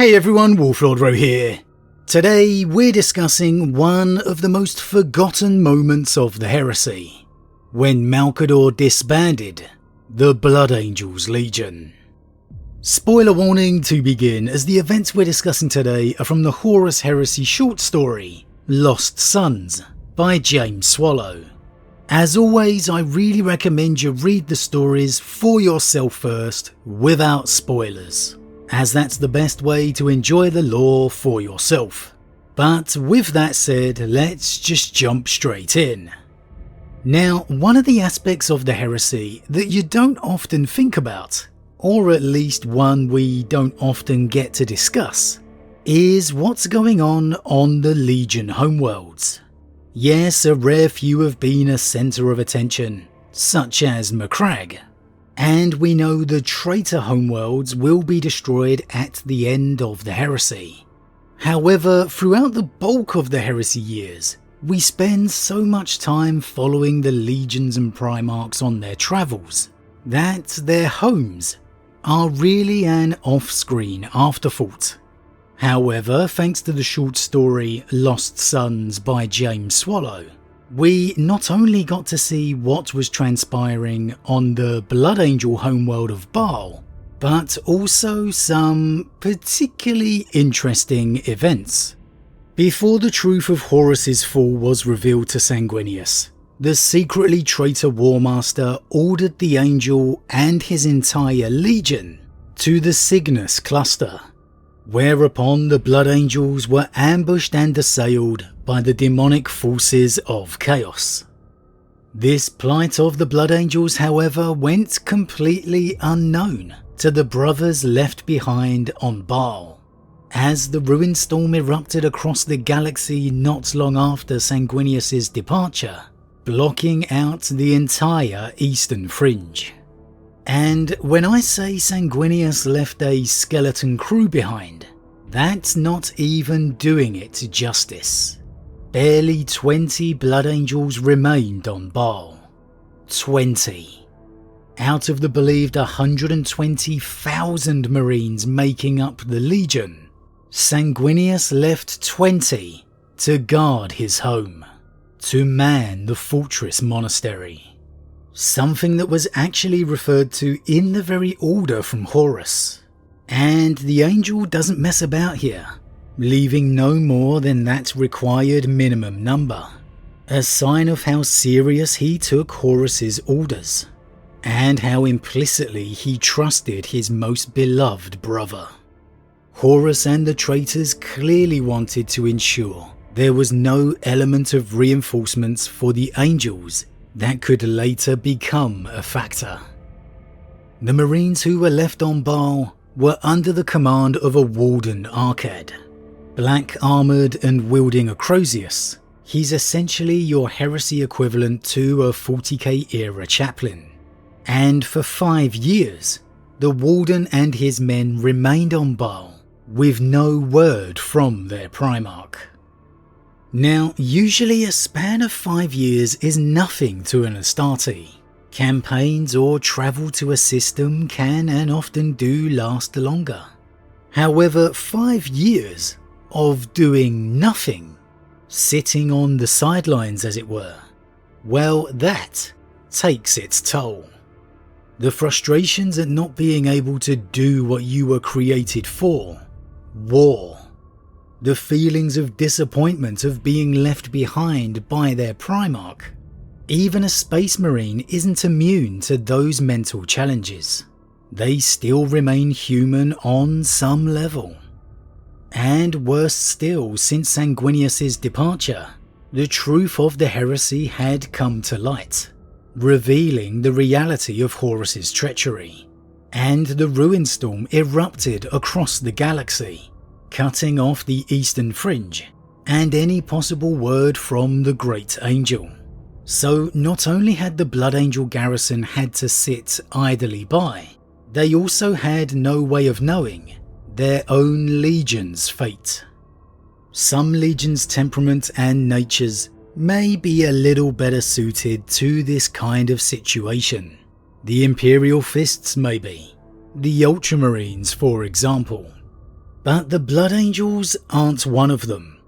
Hey everyone, Wolf Lord Rho here. Today we're discussing one of the most forgotten moments of the Heresy, when Malcador disbanded the Blood Angels Legion. Spoiler warning to begin, as the events we're discussing today are from the Horus Heresy short story, Lost Sons, by James Swallow. As always, I really recommend you read the stories for yourself first, without spoilers, as that's the best way to enjoy the lore for yourself. But with that said, let's just jump straight in. Now, one of the aspects of the Heresy that you don't often think about, or at least one we don't often get to discuss, is what's going on the Legion homeworlds. Yes, a rare few have been a centre of attention, such as Macragge, and we know the traitor homeworlds will be destroyed at the end of the Heresy. However, throughout the bulk of the Heresy years, we spend so much time following the Legions and Primarchs on their travels, that their homes are really an off-screen afterthought. However, thanks to the short story Lost Sons by James Swallow, we not only got to see what was transpiring on the Blood Angel homeworld of Baal, but also some particularly interesting events. Before the truth of Horus's fall was revealed to Sanguinius, the secretly traitor Warmaster ordered the Angel and his entire legion to the Cygnus cluster, whereupon the Blood Angels were ambushed and assailed by the demonic forces of chaos. This plight of the Blood Angels, however, went completely unknown to the brothers left behind on Baal, as the ruin storm erupted across the galaxy not long after Sanguinius' departure, blocking out the entire eastern fringe. And when I say Sanguinius left a skeleton crew behind, that's not even doing it justice. Barely 20 Blood Angels remained on Baal. 20. Out of the believed 120,000 Marines making up the Legion, Sanguinius left 20 to guard his home, to man the fortress monastery. Something that was actually referred to in the very order from Horus. And the Angel doesn't mess about here, leaving no more than that required minimum number, a sign of how serious he took Horus's orders, and how implicitly he trusted his most beloved brother. Horus and the traitors clearly wanted to ensure there was no element of reinforcements for the Angels that could later become a factor. The Marines who were left on Baal were under the command of a Warden Arcad. Black armoured and wielding a Crozius, he's essentially your Heresy equivalent to a 40k era chaplain. And for 5 years, the Warden and his men remained on Baal with no word from their Primarch. Now, usually a span of 5 years is nothing to an Astarte. Campaigns or travel to a system can and often do last longer. However, 5 years of doing nothing, sitting on the sidelines as it were, well, that takes its toll. The frustrations at not being able to do what you were created for, war. The feelings of disappointment of being left behind by their Primarch. Even a Space Marine isn't immune to those mental challenges. They still remain human on some level. And worse still, since Sanguinius' departure, the truth of the Heresy had come to light, revealing the reality of Horus's treachery, and the ruin storm erupted across the galaxy, cutting off the eastern fringe and any possible word from the Great Angel. So not only had the Blood Angel garrison had to sit idly by, they also had no way of knowing their own legion's fate. Some legions' temperament and natures may be a little better suited to this kind of situation. The Imperial Fists maybe, the Ultramarines for example. But the Blood Angels aren't one of them,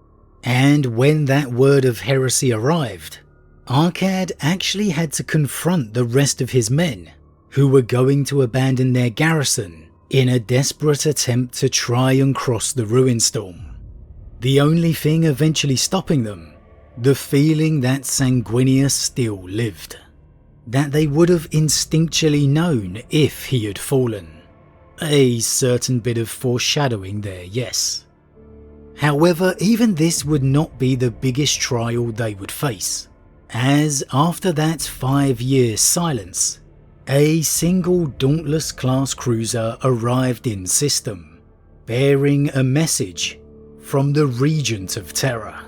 and when that word of heresy arrived, Arkad actually had to confront the rest of his men, who were going to abandon their garrison in a desperate attempt to try and cross the ruin storm. The only thing eventually stopping them, the feeling that Sanguinius still lived, that they would have instinctually known if he had fallen. A certain bit of foreshadowing there, yes. However, even this would not be the biggest trial they would face, as after that 5-year silence, a single Dauntless class cruiser arrived in system, bearing a message from the Regent of Terror.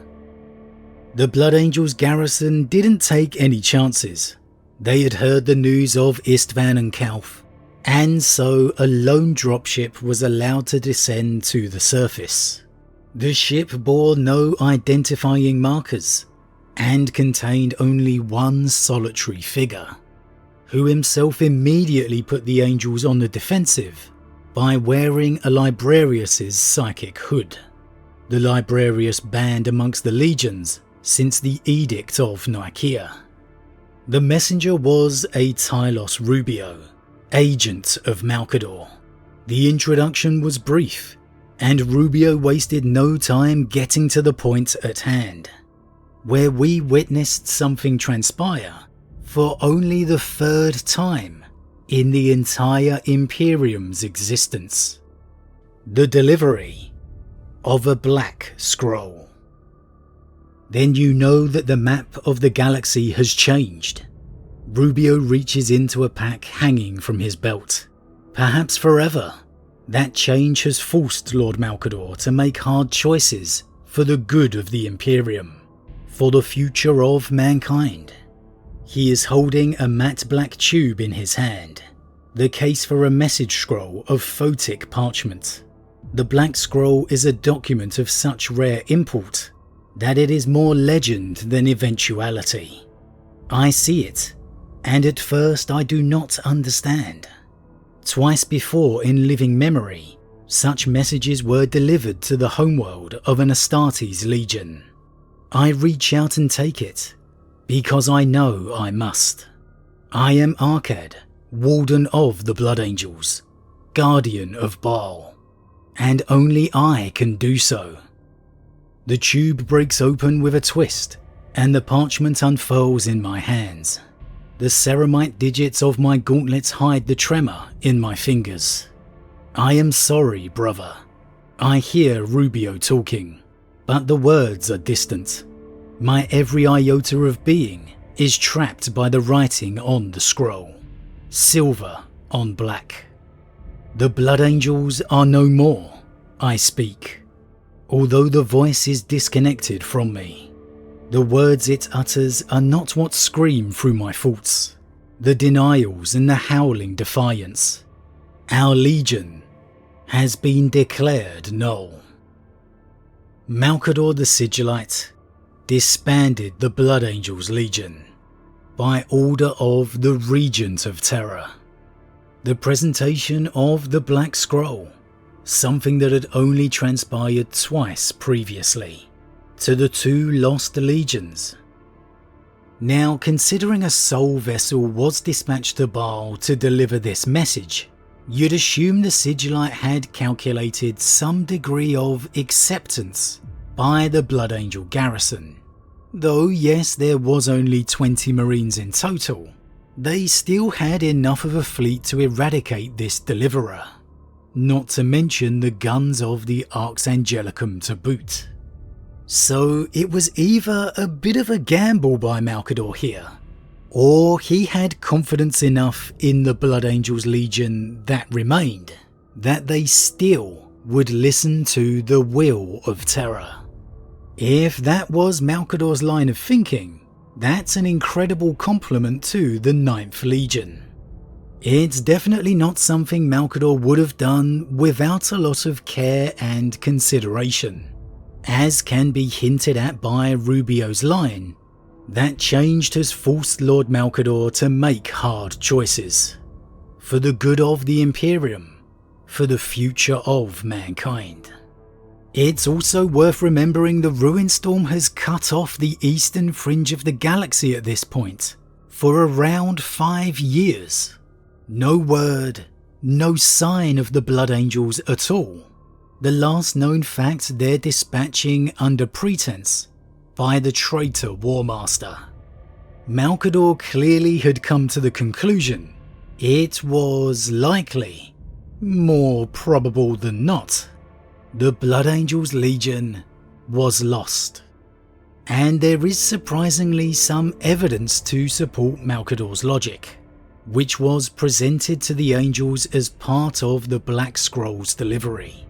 The Blood Angels garrison didn't take any chances. They had heard the news of Istvan and Kalf, and so a lone dropship was allowed to descend to the surface. The ship bore no identifying markers and contained only one solitary figure, who himself immediately put the Angels on the defensive by wearing a Librarius's psychic hood. The Librarius banned amongst the legions since the Edict of Nicaea. The messenger was a Tylos Rubio, agent of Malcador. The introduction was brief, and Rubio wasted no time getting to the point at hand, where we witnessed something transpire for only the 3rd time in the entire Imperium's existence. The delivery of a black scroll. Then you know that the map of the galaxy has changed. Rubio reaches into a pack hanging from his belt. Perhaps forever. That change has forced Lord Malcador to make hard choices for the good of the Imperium, for the future of mankind. He is holding a matte black tube in his hand, the case for a message scroll of photic parchment. The black scroll is a document of such rare import that it is more legend than eventuality. I see it, and at first I do not understand. Twice before in living memory, such messages were delivered to the homeworld of an Astartes legion. I reach out and take it, because I know I must. I am Arkad, Warden of the Blood Angels, Guardian of Baal, and only I can do so. The tube breaks open with a twist, and the parchment unfurls in my hands. The ceramite digits of my gauntlets hide the tremor in my fingers. I am sorry, brother. I hear Rubio talking, but the words are distant. My every iota of being is trapped by the writing on the scroll, silver on black. The Blood Angels are no more, I speak, although the voice is disconnected from me. The words it utters are not what scream through my thoughts, the denials and the howling defiance. Our legion has been declared null. Malcador the Sigillite disbanded the Blood Angels Legion by order of the Regent of Terror. The presentation of the Black Scroll, something that had only transpired twice previously, to the 2 lost legions. Now, considering a soul vessel was dispatched to Baal to deliver this message, you'd assume the Sigillite had calculated some degree of acceptance by the Blood Angel garrison. Though yes, there was only 20 Marines in total, they still had enough of a fleet to eradicate this deliverer, not to mention the guns of the Arx Angelicum to boot. So it was either a bit of a gamble by Malcador here, or he had confidence enough in the Blood Angels Legion that remained, that they still would listen to the will of terror. If that was Malcador's line of thinking, that's an incredible compliment to the 9th Legion. It's definitely not something Malcador would have done without a lot of care and consideration, as can be hinted at by Rubio's line. That change has forced Lord Malcador to make hard choices. For the good of the Imperium, for the future of mankind. It's also worth remembering the Ruin Storm has cut off the eastern fringe of the galaxy at this point for around 5 years. No word, no sign of the Blood Angels at all. The last known fact they're dispatching under pretense by the traitor Warmaster. Malcador clearly had come to the conclusion it was likely, more probable than not, the Blood Angels Legion was lost. And there is surprisingly some evidence to support Malcador's logic, which was presented to the Angels as part of the Black Scroll's delivery.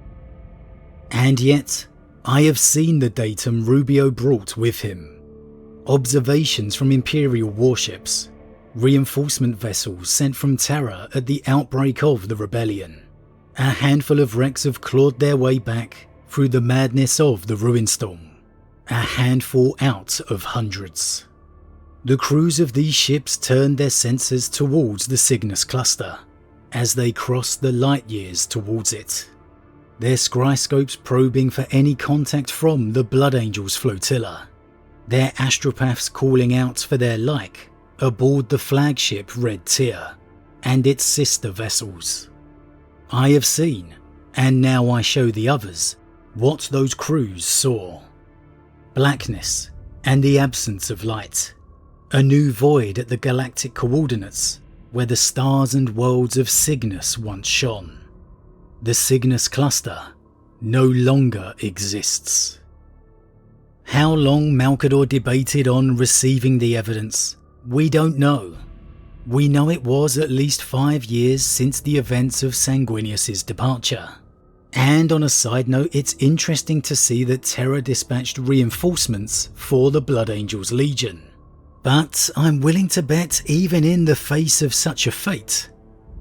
And yet, I have seen the datum Rubio brought with him. Observations from Imperial warships, reinforcement vessels sent from Terra at the outbreak of the rebellion. A handful of wrecks have clawed their way back through the madness of the Ruin Storm. A handful out of hundreds. The crews of these ships turned their sensors towards the Cygnus cluster as they crossed the light years towards it. Their scryscopes probing for any contact from the Blood Angels flotilla. Their astropaths calling out for their like aboard the flagship Red Tier and its sister vessels. I have seen, and now I show the others, what those crews saw. Blackness and the absence of light. A new void at the galactic coordinates where the stars and worlds of Cygnus once shone. The Cygnus cluster no longer exists. How long Malcador debated on receiving the evidence, we don't know. We know it was at least 5 years since the events of Sanguinius's departure. And on a side note, it's interesting to see that Terra dispatched reinforcements for the Blood Angels Legion. But I'm willing to bet even in the face of such a fate,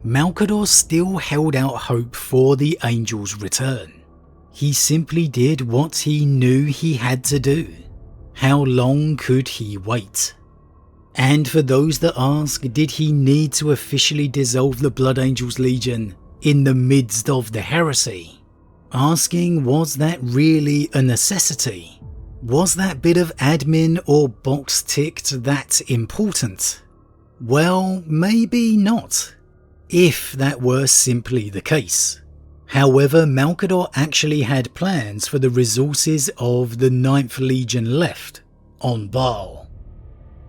Malcador still held out hope for the Angels' return. He simply did what he knew he had to do. How long could he wait? And for those that ask, did he need to officially dissolve the Blood Angels Legion in the midst of the Heresy? Asking, was that really a necessity? Was that bit of admin or box ticked that important? Well, maybe not, if that were simply the case. However, Malcador actually had plans for the resources of the 9th Legion left on Baal.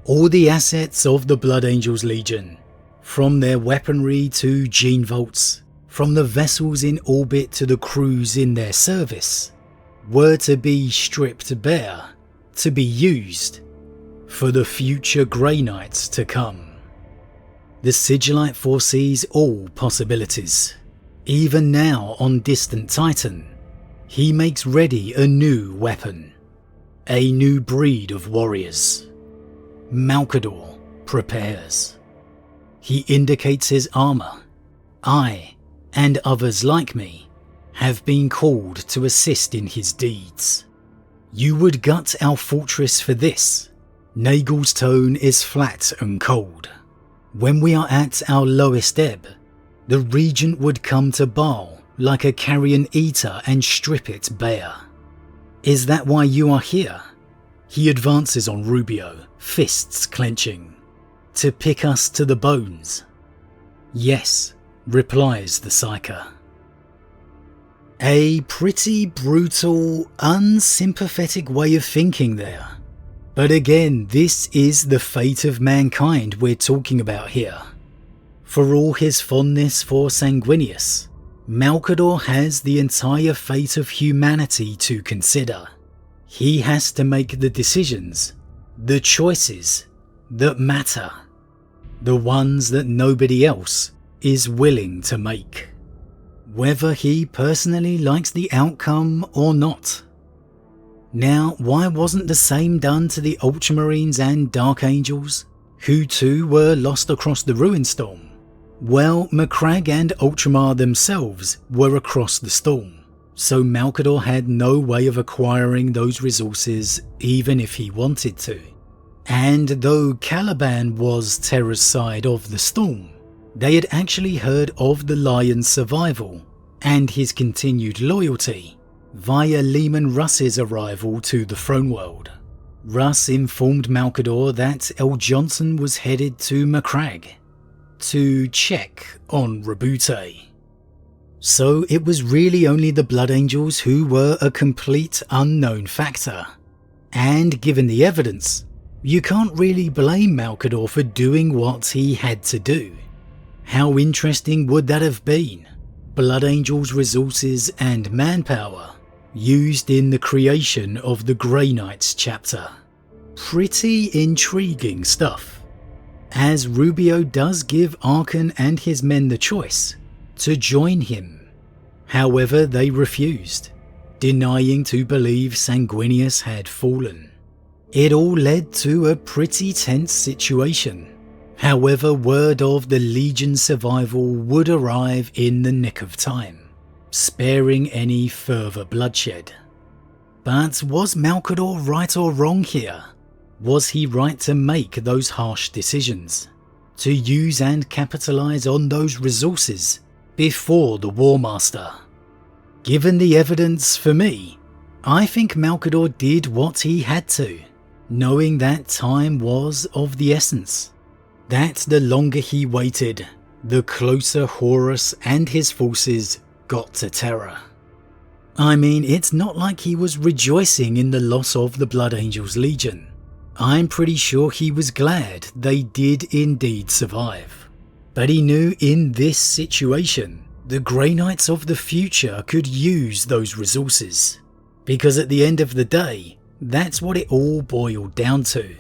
All the assets of the Blood Angels Legion, from their weaponry to gene vaults, from the vessels in orbit to the crews in their service, were to be stripped bare, to be used for the future Grey Knights to come. The Sigillite foresees all possibilities. Even now on distant Titan, he makes ready a new weapon, a new breed of warriors. Malcador prepares. He indicates his armour. I, and others like me, have been called to assist in his deeds. You would gut our fortress for this. Nagel's tone is flat and cold. When we are at our lowest ebb, the Regent would come to Baal like a carrion eater and strip it bare. Is that why you are here? He advances on Rubio, fists clenching. To pick us to the bones? Yes, replies the Psyker. A pretty brutal, unsympathetic way of thinking there. But again, this is the fate of mankind we're talking about here. For all his fondness for Sanguinius, Malcador has the entire fate of humanity to consider. He has to make the decisions, the choices that matter, the ones that nobody else is willing to make, whether he personally likes the outcome or not. Now, why wasn't the same done to the Ultramarines and Dark Angels, who too were lost across the Ruin Storm? Well, Macragge and Ultramar themselves were across the storm, so Malcador had no way of acquiring those resources even if he wanted to. And though Caliban was Terra's side of the storm, they had actually heard of the Lion's survival and his continued loyalty via Leman Russ's arrival to the throne world. Russ informed Malcador that El Johnson was headed to Macragge to check on Rabute. So it was really only the Blood Angels who were a complete unknown factor. And given the evidence, you can't really blame Malcador for doing what he had to do. How interesting would that have been? Blood Angels' resources and manpower used in the creation of the Grey Knights chapter. Pretty intriguing stuff, as Rubio does give Arkan and his men the choice to join him. However, they refused, denying to believe Sanguinius had fallen. It all led to a pretty tense situation. However, word of the Legion's survival would arrive in the nick of time, sparing any further bloodshed. But was Malcador right or wrong here? Was he right to make those harsh decisions, to use and capitalize on those resources before the War Master? Given the evidence, for me, I think Malcador did what he had to, knowing that time was of the essence. That the longer he waited, the closer Horus and his forces got to Terra. I mean, it's not like he was rejoicing in the loss of the Blood Angels Legion. I'm pretty sure he was glad they did indeed survive. But he knew in this situation, the Grey Knights of the future could use those resources. Because at the end of the day, that's what it all boiled down to.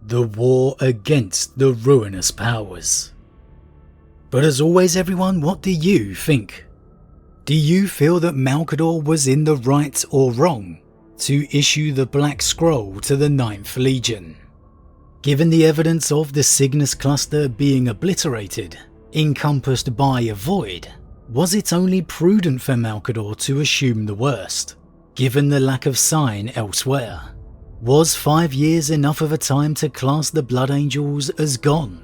The war against the ruinous powers. But as always everyone, what do you think? Do you feel that Malcador was in the right or wrong to issue the Black Scroll to the 9th Legion? Given the evidence of the Cygnus cluster being obliterated, encompassed by a void, was it only prudent for Malcador to assume the worst, given the lack of sign elsewhere? Was 5 years enough of a time to class the Blood Angels as gone?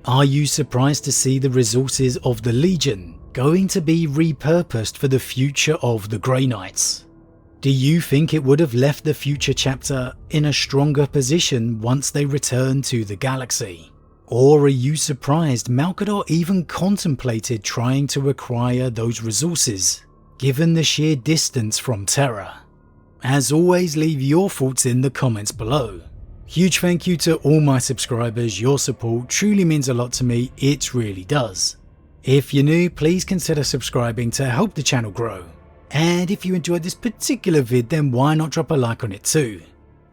Are you surprised to see the resources of the Legion going to be repurposed for the future of the Grey Knights? Do you think it would have left the future chapter in a stronger position once they return to the galaxy? Or are you surprised Malcador even contemplated trying to acquire those resources, given the sheer distance from Terra? As always, leave your thoughts in the comments below. Huge thank you to all my subscribers, your support truly means a lot to me, it really does. If you're new, please consider subscribing to help the channel grow. And if you enjoyed this particular vid, then why not drop a like on it too.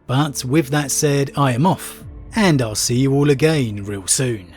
But with that said, I am off, and I'll see you all again real soon.